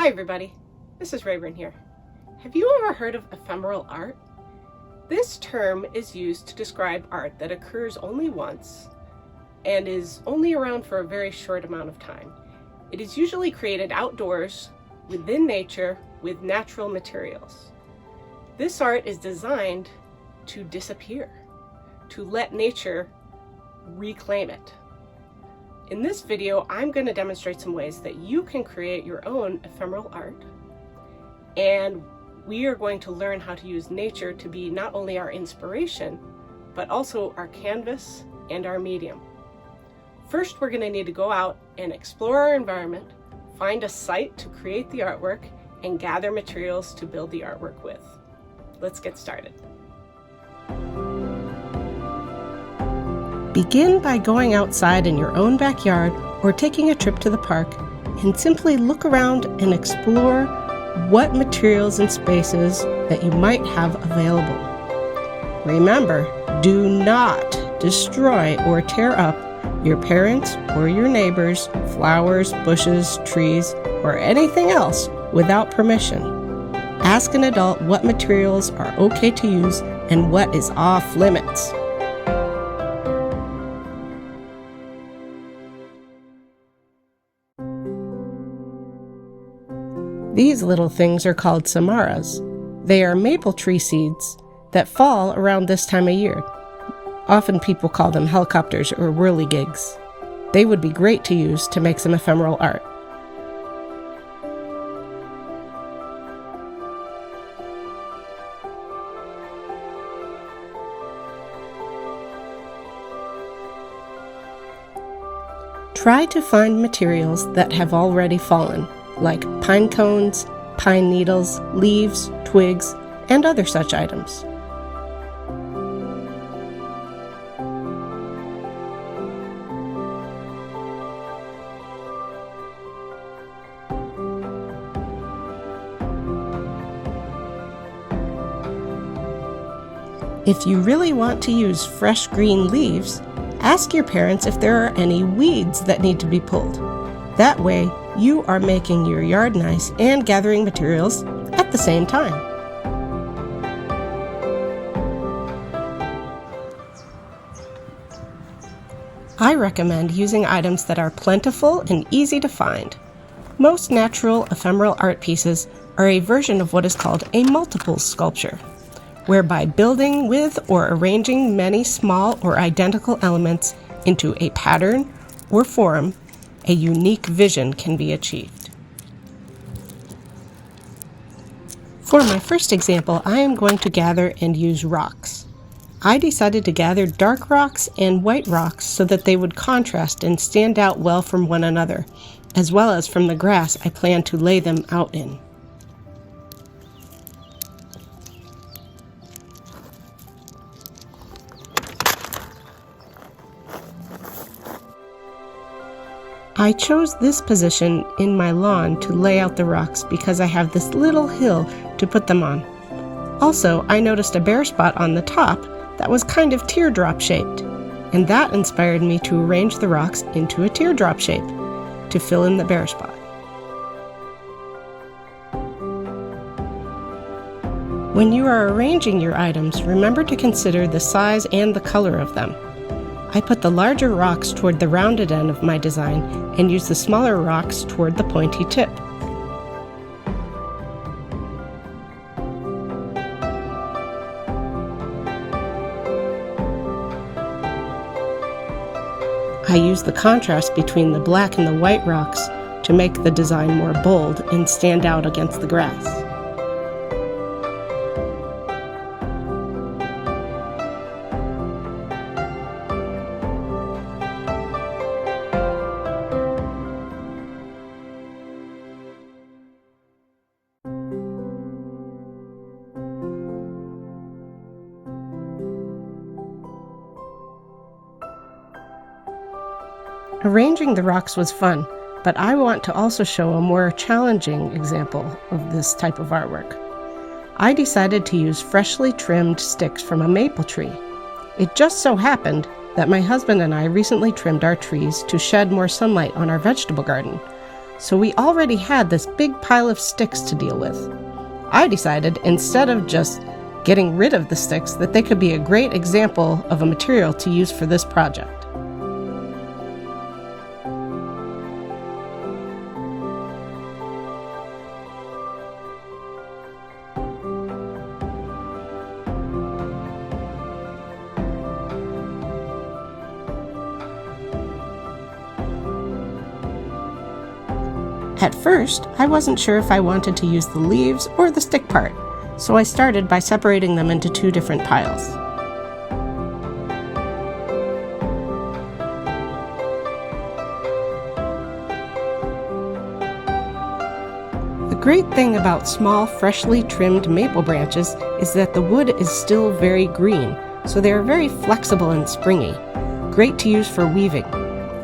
Hi everybody, this is Rayburn here. Have you ever heard of ephemeral art? This term is used to describe art that occurs only once and is only around for a very short amount of time. It is usually created outdoors, within nature, with natural materials. This art is designed to disappear, to let nature reclaim it. In this video, I'm going to demonstrate some ways that you can create your own ephemeral art, and we are going to learn how to use nature to be not only our inspiration, but also our canvas and our medium. First, we're going to need to go out and explore our environment, find a site to create the artwork, and gather materials to build the artwork with. Let's get started. Begin by going outside in your own backyard or taking a trip to the park and simply look around and explore what materials and spaces that you might have available. Remember, do not destroy or tear up your parents' or your neighbors' flowers, bushes, trees, or anything else without permission. Ask an adult what materials are okay to use and what is off limits. These little things are called samaras. They are maple tree seeds that fall around this time of year. Often people call them helicopters or whirligigs. They would be great to use to make some ephemeral art. Try to find materials that have already fallen, like pine cones, pine needles, leaves, twigs, and other such items. If you really want to use fresh green leaves, ask your parents if there are any weeds that need to be pulled. That way, you are making your yard nice and gathering materials at the same time. I recommend using items that are plentiful and easy to find. Most natural ephemeral art pieces are a version of what is called a multiple sculpture, whereby building with or arranging many small or identical elements into a pattern or form, a unique vision can be achieved. For my first example, I am going to gather and use rocks. I decided to gather dark rocks and white rocks so that they would contrast and stand out well from one another, as well as from the grass I plan to lay them out in. I chose this position in my lawn to lay out the rocks because I have this little hill to put them on. Also, I noticed a bare spot on the top that was kind of teardrop shaped, and that inspired me to arrange the rocks into a teardrop shape to fill in the bare spot. When you are arranging your items, remember to consider the size and the color of them. I put the larger rocks toward the rounded end of my design and used the smaller rocks toward the pointy tip. I used the contrast between the black and the white rocks to make the design more bold and stand out against the grass. Arranging the rocks was fun, but I want to also show a more challenging example of this type of artwork. I decided to use freshly trimmed sticks from a maple tree. It just so happened that my husband and I recently trimmed our trees to shed more sunlight on our vegetable garden. so we already had this big pile of sticks to deal with. I decided, instead of just getting rid of the sticks, that they could be a great example of a material to use for this project. At first, I wasn't sure if I wanted to use the leaves or the stick part, so I started by separating them into two different piles. The great thing about small, freshly trimmed maple branches is that the wood is still very green, so they are very flexible and springy, great to use for weaving.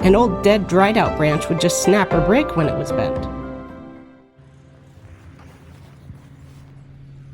An old dead, dried-out branch would just snap or break when it was bent.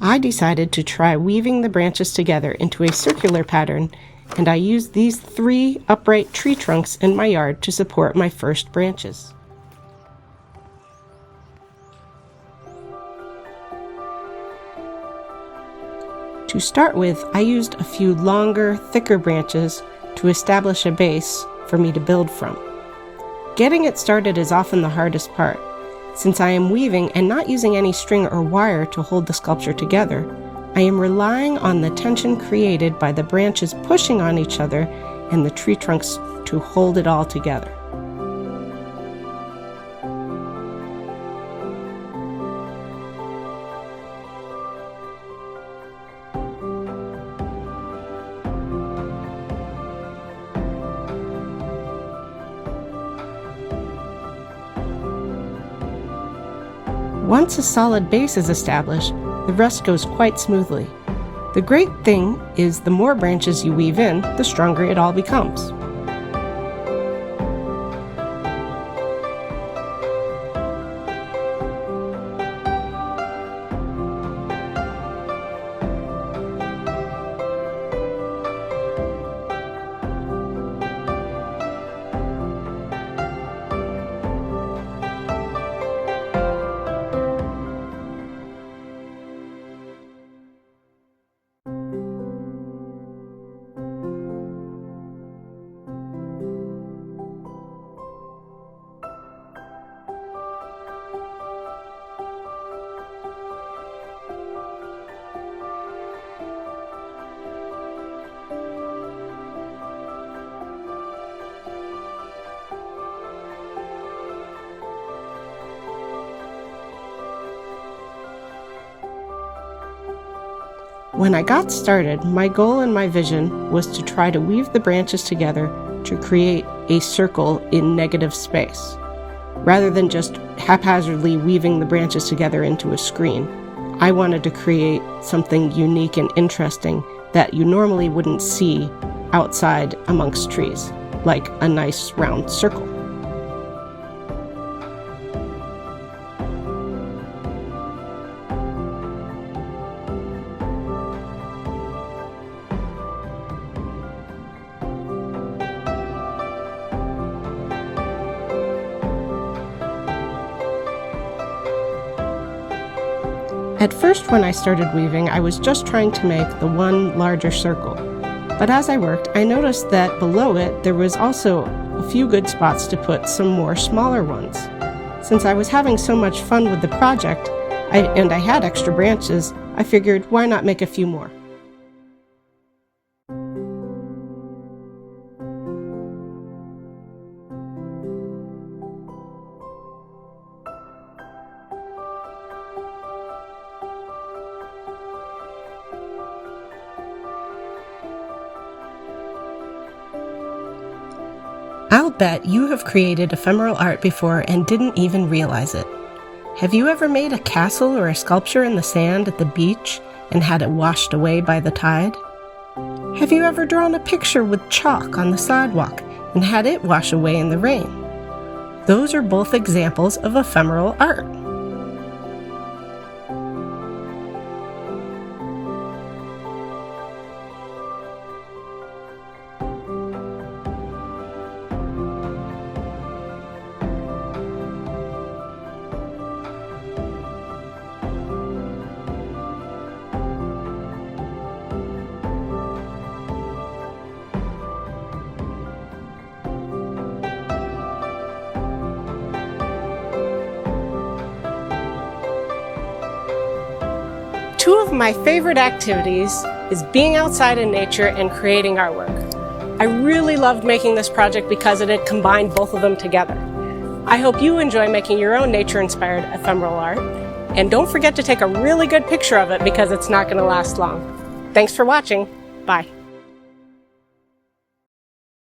I decided to try weaving the branches together into a circular pattern, and I used these 3 upright tree trunks in my yard to support my first branches. To start with, I used a few longer, thicker branches to establish a base for me to build from. Getting it started is often the hardest part. Since I am weaving and not using any string or wire to hold the sculpture together, I am relying on the tension created by the branches pushing on each other and the tree trunks to hold it all together. Once a solid base is established, the rest goes quite smoothly. The great thing is the more branches you weave in, the stronger it all becomes. When I got started, my goal and my vision was to try to weave the branches together to create a circle in negative space. Rather than just haphazardly weaving the branches together into a screen, I wanted to create something unique and interesting that you normally wouldn't see outside amongst trees, like a nice round circle. At first, when I started weaving, I was just trying to make the one larger circle. But as I worked, I noticed that below it, there was also a few good spots to put some more smaller ones. Since I was having so much fun with the project, and I had extra branches, I figured, why not make a few more? I'll bet you have created ephemeral art before and didn't even realize it. Have you ever made a castle or a sculpture in the sand at the beach and had it washed away by the tide? Have you ever drawn a picture with chalk on the sidewalk and had it wash away in the rain? Those are both examples of ephemeral art. Two of my favorite activities is being outside in nature and creating artwork. I really loved making this project because it had combined both of them together. I hope you enjoy making your own nature-inspired ephemeral art, and don't forget to take a really good picture of it because it's not going to last long. Thanks for watching. Bye.